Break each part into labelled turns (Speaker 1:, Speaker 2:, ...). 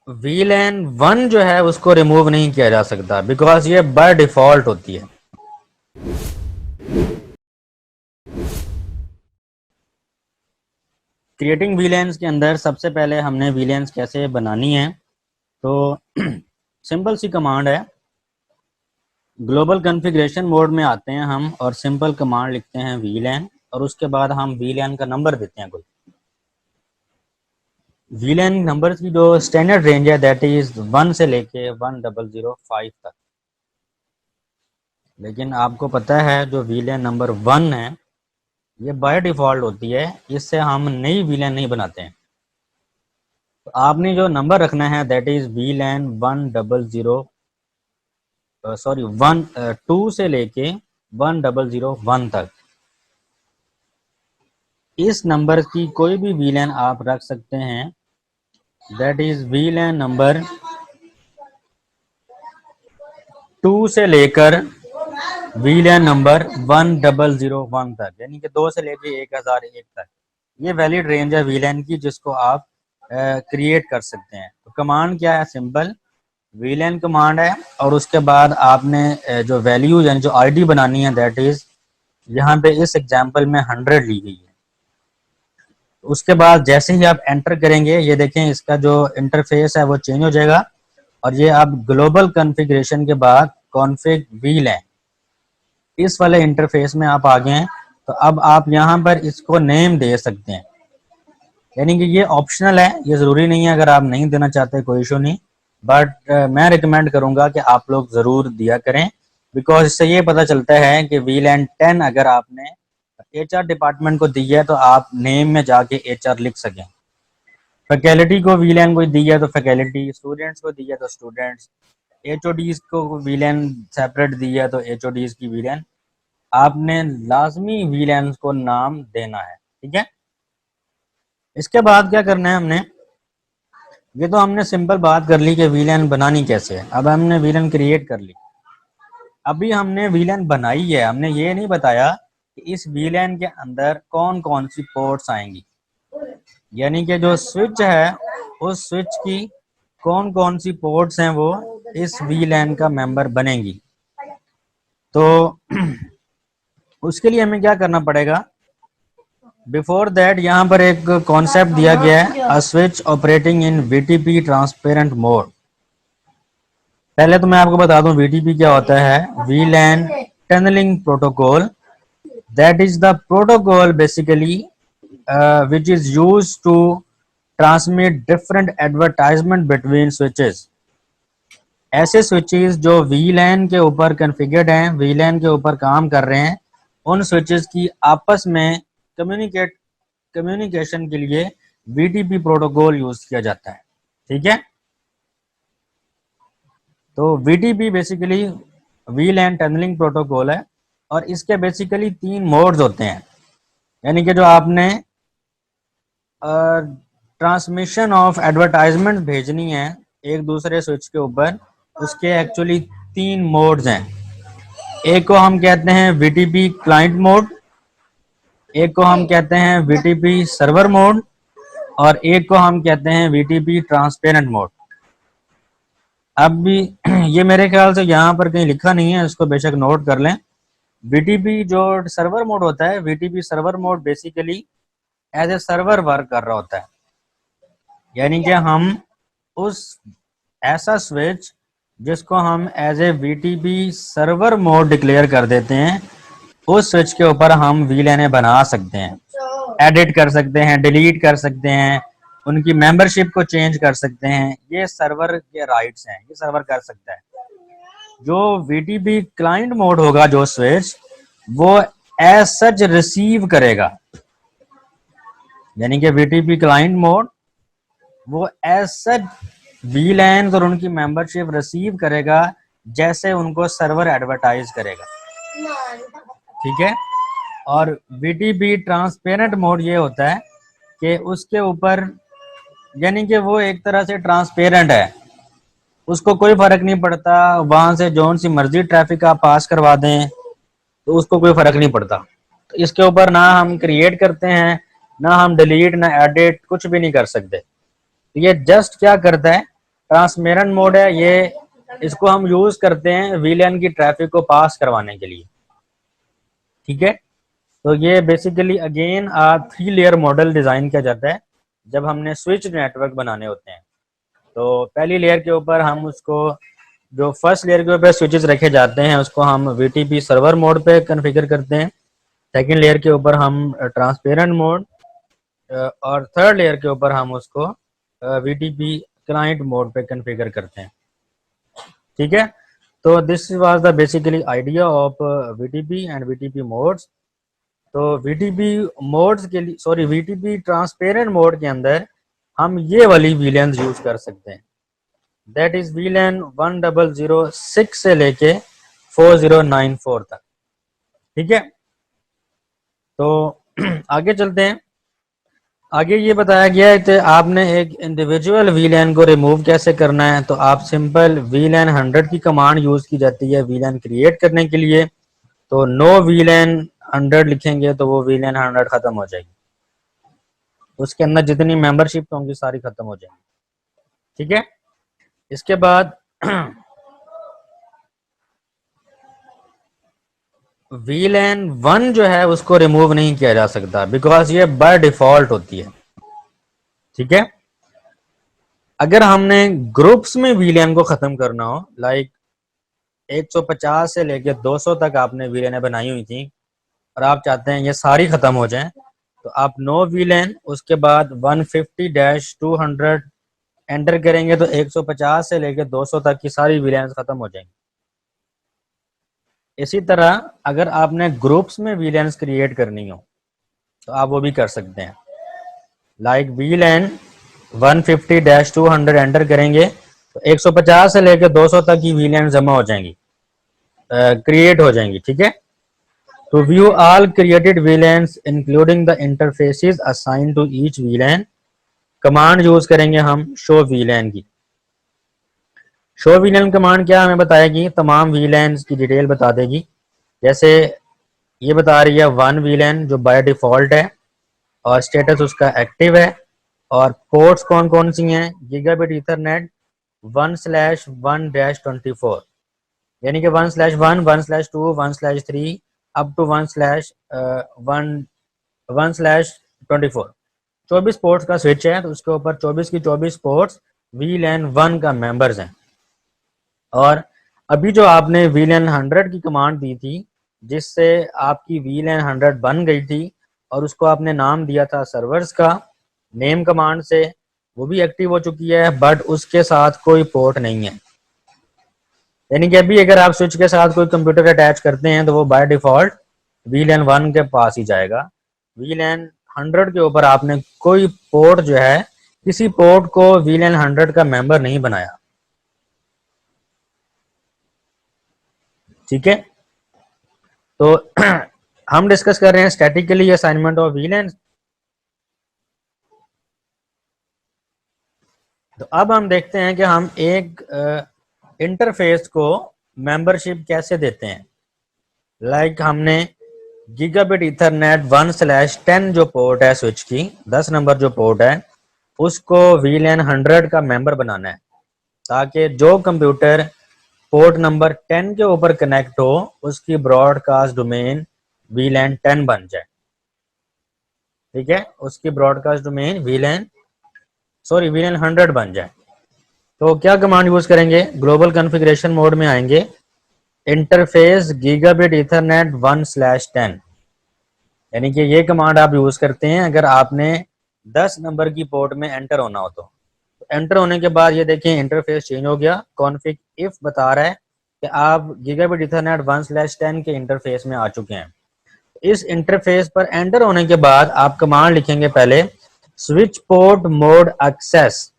Speaker 1: VLAN 1 जो है उसको रिमूव नहीं किया जा सकता बिकॉज ये बाय डिफॉल्ट होती है। क्रिएटिंग VLANs के अंदर सबसे पहले हमने VLANs कैसे बनानी है, तो सिंपल सी कमांड है। ग्लोबल कॉन्फ़िगरेशन मोड में आते हैं हम और सिंपल कमांड लिखते हैं VLAN और उसके बाद हम VLAN का नंबर देते हैं कोई। VLAN नंबर की जो स्टैंडर्ड रेंज है दैट इज 1 से लेके 1005 तक। लेकिन आपको पता है जो VLAN नंबर 1 है ये बाय डिफॉल्ट होती है, इससे हम नई VLAN नहीं बनाते हैं। तो आपने जो नंबर रखना है दैट इज VLAN 2 से लेके 1001 तक। इस नंबर की कोई भी VLAN आप रख सकते हैं, दैट इज VLAN नंबर 2 से लेकर VLAN नंबर 1001 तक, यानी कि 2 से लेकर 1001 तक। ये वैलिड रेंज है VLAN की जिसको आप क्रिएट कर सकते हैं। तो कमांड क्या है, सिंपल VLAN कमांड है और उसके बाद आपने जो वैल्यू यानी जो आईडी बनानी है दैट इज यहाँ पे इस एग्जांपल में 100 ली गई है। उसके बाद जैसे ही आप एंटर करेंगे ये देखें इसका जो इंटरफेस है वो चेंज हो जाएगा और ये आप ग्लोबल कॉन्फ़िगरेशन के बाद कॉन्फ़िग VLAN इस वाले इंटरफेस में आप आ गए हैं। तो अब आप यहाँ पर इसको नेम दे सकते हैं, यानी कि ये ऑप्शनल है, ये ज़रूरी नहीं है। अगर आप नहीं देना चाहते कोई इशू नहीं, बट मैं रिकमेंड करूँगा कि आप लोग ज़रूर दिया करें बिकॉज इससे ये पता चलता है कि VLAN 10 अगर आपने HR डिपार्टमेंट को दी है तो आप नेम में जाके HR लिख सकें। फैकल्टी को VLAN को दी है तो फैकल्टी, स्टूडेंट्स को दी है तो स्टूडेंट्स, HODs को VLAN सेपरेट दी है तो HODs की VLAN आपने लाजमी VLAN को नाम देना है, ठीक है। इसके बाद क्या करना है हमने, ये तो हमने सिंपल बात कर ली कि VLAN बनानी कैसे है। अब हमने VLAN क्रिएट कर ली, अभी हमने VLAN बनाई है, हमने ये नहीं बताया कि इस VLAN के अंदर कौन कौन सी पोर्ट्स आएंगी, यानी कि जो स्विच है उस स्विच की कौन कौन सी पोर्ट्स हैं वो इस VLAN का मेंबर बनेंगी। तो उसके लिए हमें क्या करना पड़ेगा, बिफोर दैट यहाँ पर एक कॉन्सेप्ट दिया गया है, a switch operating in VTP transparent mode. पहले तो मैं आपको बता दूं VTP क्या होता है। VLAN tunneling protocol, that is the protocol basically which is used to transmit different advertisement between switches। ऐसे स्विचेस जो VLAN के ऊपर कॉन्फ़िगर्ड हैं, VLAN के ऊपर काम कर रहे हैं, उन स्विचेस की आपस में कम्युनिकेशन के लिए VTP प्रोटोकॉल यूज किया जाता है, ठीक है। तो VTP basically VLAN tunneling protocol है और इसके बेसिकली 3 मोड्स होते हैं, यानी कि जो आपने ट्रांसमिशन ऑफ एडवर्टाइजमेंट भेजनी है एक दूसरे स्विच के ऊपर, उसके एक्चुअली 3 मोड्स हैं। एक को हम कहते हैं VTP क्लाइंट मोड, एक को हम कहते हैं VTP सर्वर मोड और एक को हम कहते हैं VTP ट्रांसपेरेंट मोड। अब भी ये मेरे ख्याल से यहाँ पर कहीं लिखा नहीं है, इसको बेशक नोट कर लें। VTP जो सर्वर मोड होता है, VTP server mode basically as a server work कर रहा होता है, यानी कि हम उस ऐसा स्विच जिसको हम as a VTP server mode declare कर देते हैं, उस स्विच के ऊपर हम VLAN बना सकते हैं, एडिट कर सकते हैं, डिलीट कर सकते हैं, उनकी मेंबरशिप को चेंज कर सकते हैं। ये सर्वर के राइट्स हैं, ये सर्वर कर सकता है। जो VTP क्लाइंट मोड होगा जो स्विच, वो एज सच रिसीव करेगा, यानी कि VTP क्लाइंट मोड वो एज सच VLAN और उनकी मेंबरशिप रिसीव करेगा जैसे उनको सर्वर एडवर्टाइज करेगा, ठीक है। और VTP ट्रांसपेरेंट मोड ये होता है कि उसके ऊपर, यानी कि वो एक तरह से ट्रांसपेरेंट है, उसको कोई फर्क नहीं पड़ता वहां से जौन सी मर्जी ट्रैफिक आप पास करवा दें तो उसको कोई फर्क नहीं पड़ता। तो इसके ऊपर ना हम क्रिएट करते हैं, ना हम डिलीट, ना एडिट, कुछ भी नहीं कर सकते। तो ये जस्ट क्या करता है, ट्रांसपेरेंट मोड है ये, इसको हम यूज करते हैं वीलैन की ट्रैफिक को पास करवाने के लिए, ठीक है। तो ये basically again 3 layer model design किया जाता है जब हमने स्विच नेटवर्क बनाने होते हैं। तो पहली लेयर के ऊपर हम उसको, जो फर्स्ट लेयर के ऊपर स्विचेस रखे जाते हैं उसको हम वीटीपी सर्वर मोड पे कॉन्फ़िगर करते हैं। सेकंड लेयर के ऊपर हम ट्रांसपेरेंट मोड, और थर्ड लेयर के ऊपर हम उसको वीटीपी क्लाइंट मोड पे कॉन्फ़िगर करते हैं, ठीक है। तो this was the basically idea of VTP and VTP modes. तो वीटीपी मोड्स के लिए, सॉरी, वीटीपी ट्रांसपेरेंट मोड के अंदर हम ये वाली वीलैन यूज कर सकते हैं, दैट इज वीलैन 1006 से लेके 4094 तक, ठीक है। तो आगे चलते हैं। आगे ये बताया गया है कि आपने एक इंडिविजुअल वीलैन को रिमूव कैसे करना है। तो आप सिंपल वीलैन 100 की कमांड यूज की जाती है वीलैन क्रिएट करने के लिए। तो नो वीलैन 100 लिखेंगे तो वो वीलैन 100 खत्म हो जाएगी, उसके अंदर जितनी मेंबरशिप होंगी सारी खत्म हो जाएंगी, ठीक है। इसके बाद वीलैन 1 जो है उसको रिमूव नहीं किया जा सकता बिकॉज ये बाय डिफॉल्ट होती है, ठीक है। अगर हमने ग्रुप्स में वीलैन को खत्म करना हो, लाइक 150 से लेके 200 तक आपने वीलैन बनाई हुई थी और आप चाहते हैं ये सारी खत्म हो जाएं, तो आप नो वीलैन उसके बाद 150-200 एंटर करेंगे तो 150 से लेके 200 तक की सारी वीलैन खत्म हो जाएंगी। इसी तरह अगर आपने ग्रुप्स में वीलैंस क्रिएट करनी हो तो आप वो भी कर सकते हैं, लाइक वीलैन 150-200 एंटर करेंगे तो 150 से लेकर 200 तक की वीलैन जमा हो जाएंगी, क्रिएट हो जाएंगी, ठीक है। तो view all created VLANs including the interfaces assign to each VLAN, command use करेंगे हम शो वीलैन की। शो वीलैन कमांड क्या हमें बताएगी, तमाम वीलैंस की डिटेल बता देगी। जैसे ये बता रही है 1 वीलैन जो बाय डिफॉल्ट है और स्टेटस उसका एक्टिव है, और पोर्ट्स कौन कौन सी हैं, गीगाबिट ईथरनेट 1/1-24, यानी कि 1/1, 1/2, 1/3 अप टू 1/1/24, 24 पोर्ट्स का स्विच है। तो उसके ऊपर 24 की 24 पोर्ट्स वीलैन 1 का मेंबर्स हैं। और अभी जो आपने वीलैन 100 की कमांड दी थी जिससे आपकी वीलैन 100 बन गई थी और उसको आपने नाम दिया था सर्वर्स का नेम कमांड से, वो भी एक्टिव हो चुकी है, बट उसके साथ कोई पोर्ट नहीं है। यानी कि अभी अगर आप स्विच के साथ कोई कंप्यूटर अटैच करते हैं तो वो बाय डिफॉल्ट वीलैन 1 के पास ही जाएगा। वीलैन 100 के ऊपर आपने कोई पोर्ट जो है, किसी पोर्ट को वीलैन 100 का मेंबर नहीं बनाया, ठीक है। तो हम डिस्कस कर रहे हैं स्टैटिकली असाइनमेंट ऑफ वीलैन। तो अब हम देखते हैं कि हम एक इंटरफेस को मेंबरशिप कैसे देते हैं। लाइक हमने गीगाबिट ईथरनेट 1/10 जो पोर्ट है स्विच की, 10 नंबर जो पोर्ट है, उसको वीलैन 100 का मेंबर बनाना है ताकि जो कंप्यूटर पोर्ट नंबर 10 के ऊपर कनेक्ट हो उसकी ब्रॉडकास्ट डोमेन वीलैन 10 बन जाए, ठीक है। उसकी ब्रॉडकास्ट डोमेन वीलैन 100 बन जाए। तो क्या कमांड यूज करेंगे, ग्लोबल कॉन्फ़िगरेशन मोड में आएंगे, इंटरफेस गीगाबिट ईथरनेट 1/10, यानी कि ये कमांड आप यूज करते हैं अगर आपने 10 नंबर की पोर्ट में एंटर होना हो। तो एंटर होने के बाद ये देखें इंटरफेस चेंज हो गया, कॉन्फ़िग इफ बता रहा है कि आप गीगाबिट ईथरनेट 1/10 के इंटरफेस में आ चुके हैं। इस इंटरफेस पर एंटर होने के बाद आप कमांड लिखेंगे पहले switch port mode access.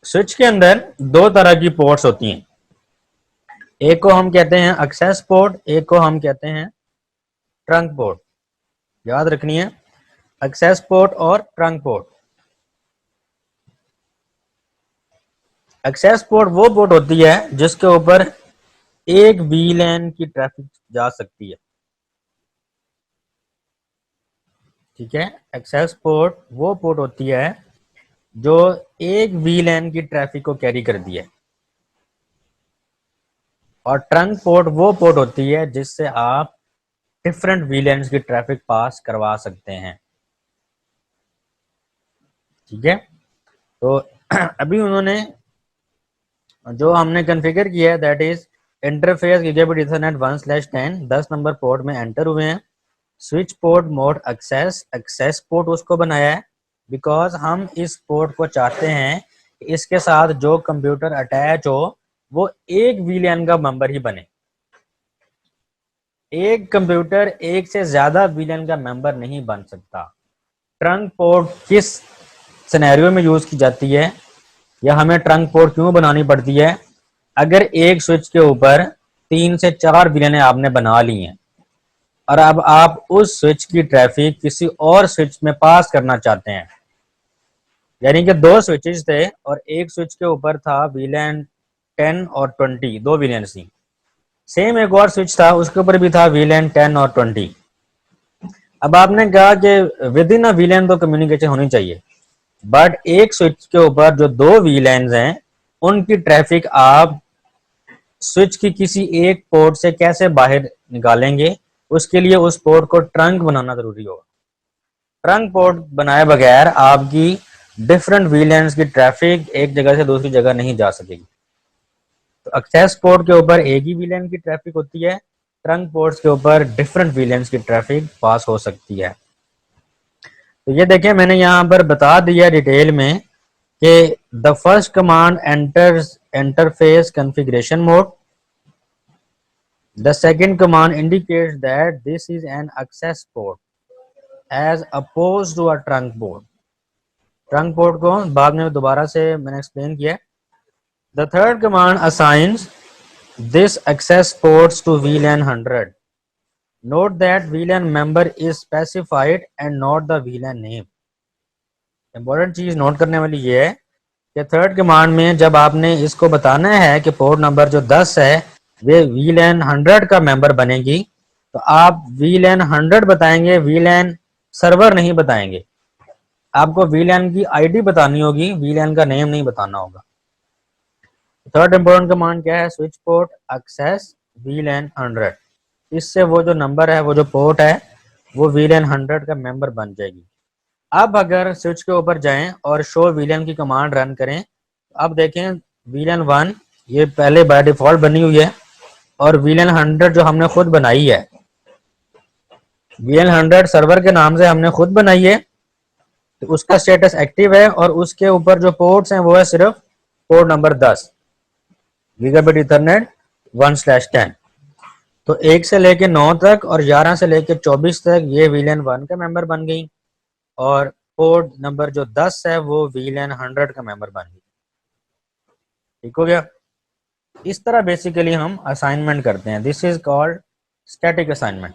Speaker 1: Switch के अंदर दो तरह की पोर्ट्स होती हैं, एक को हम कहते हैं एक्सेस पोर्ट, एक को हम कहते हैं ट्रंक पोर्ट। याद रखनी है, एक्सेस पोर्ट और ट्रंक पोर्ट। एक्सेस पोर्ट वो पोर्ट होती है जिसके ऊपर एक वीलैन की ट्रैफिक जा सकती है, ठीक है। एक्सेस पोर्ट वो पोर्ट होती है जो एक वीलैन की ट्रैफिक को कैरी कर दी है, और ट्रंक पोर्ट वो पोर्ट होती है जिससे आप डिफरेंट वीलैंस की ट्रैफिक पास करवा सकते हैं। ठीक है। तो अभी उन्होंने जो हमने कॉन्फ़िगर किया है that is interface gigabit ethernet 1/10 10 number port में एंटर हुए हैं। Switch port mode access port उसको बनाया है बिकॉज हम इस पोर्ट को चाहते हैं कि इसके साथ जो कंप्यूटर अटैच हो वो एक वीलैन का मेंबर ही बने। एक कंप्यूटर एक से ज्यादा वीलैन का मेंबर नहीं बन सकता। ट्रंक पोर्ट किस सिनेरियो में यूज की जाती है या हमें ट्रंक पोर्ट क्यों बनानी पड़ती है? अगर एक स्विच के ऊपर 3 से 4 वीलैनें आपने बना ली हैं और अब आप उस स्विच की ट्रैफिक किसी और स्विच में पास करना चाहते हैं, यानी कि 2 स्विचेस थे और एक स्विच के ऊपर था वीलैन 10 और 20, 2 वीलैन थी। सेम एक और स्विच था उसके ऊपर भी था वीलैन 10 और 20। अब आपने कहा कि विद इन अ वीलैन तो कम्युनिकेशन होनी चाहिए, बट एक स्विच के ऊपर जो 2 वीलैंस हैं उनकी ट्रैफिक आप स्विच की किसी एक पोर्ट से कैसे बाहर निकालेंगे? उसके लिए उस पोर्ट को ट्रंक बनाना जरूरी होगा। ट्रंक पोर्ट बनाए बगैर आपकी डिफरेंट वीलैंस की ट्रैफिक एक जगह से दूसरी जगह नहीं जा सकेगी। तो एक्सेस पोर्ट के ऊपर एक ही वीलैन की ट्रैफिक होती है, ट्रंक पोर्ट्स के ऊपर डिफरेंट वीलैंस की ट्रैफिक पास हो सकती है। तो ये देखें मैंने यहाँ पर बता दिया डिटेल में कि the first command enters interface configuration mode. The second command indicates that this is an access port as opposed to a trunk port. Trunk port को बाद में दोबारा से मैंने एक्सप्लेन किया। The third command assigns this access ports to VLAN 100. Note that VLAN member is specified and not the VLAN name. Important चीज note करने वाली ये है कि थर्ड कमांड में जब आपने इसको बताना है कि पोर्ट नंबर जो 10 है वे VLAN 100 का मेंबर बनेगी, तो आप VLAN 100 बताएंगे, VLAN सर्वर नहीं बताएंगे। आपको VLAN की आईडी बतानी होगी, VLAN का नेम नहीं बताना होगा। थर्ड इंपॉर्टेंट कमांड क्या है? Switch port access VLAN 100। इससे वो जो नंबर है, वो जो पोर्ट है, वो VLAN 100 का मेंबर बन जाएगी। अब अगर स्विच के ऊपर जाएं और शो VLAN की कमांड रन करें, अब देखें VLAN 1 ये पहले बाय डिफॉल्ट बनी हुई है और VLAN 100 जो हमने खुद बनाई है, VLAN 100 सर्वर के नाम से हमने खुद बनाई है, तो उसका स्टेटस एक्टिव है और उसके ऊपर जो पोर्ट्स हैं वो है सिर्फ पोर्ट नंबर 10 गीगाबिट ईथरनेट 1/10। तो 1 से लेके 9 तक और 11 से लेके 24 तक ये VLAN 1 का मेंबर बन गई और पोर्ट नंबर जो 10 है वो VLAN 100 का मेंबर बन गई। ठीक हो गया। इस तरह बेसिकली हम असाइनमेंट करते हैं। This is called static assignment.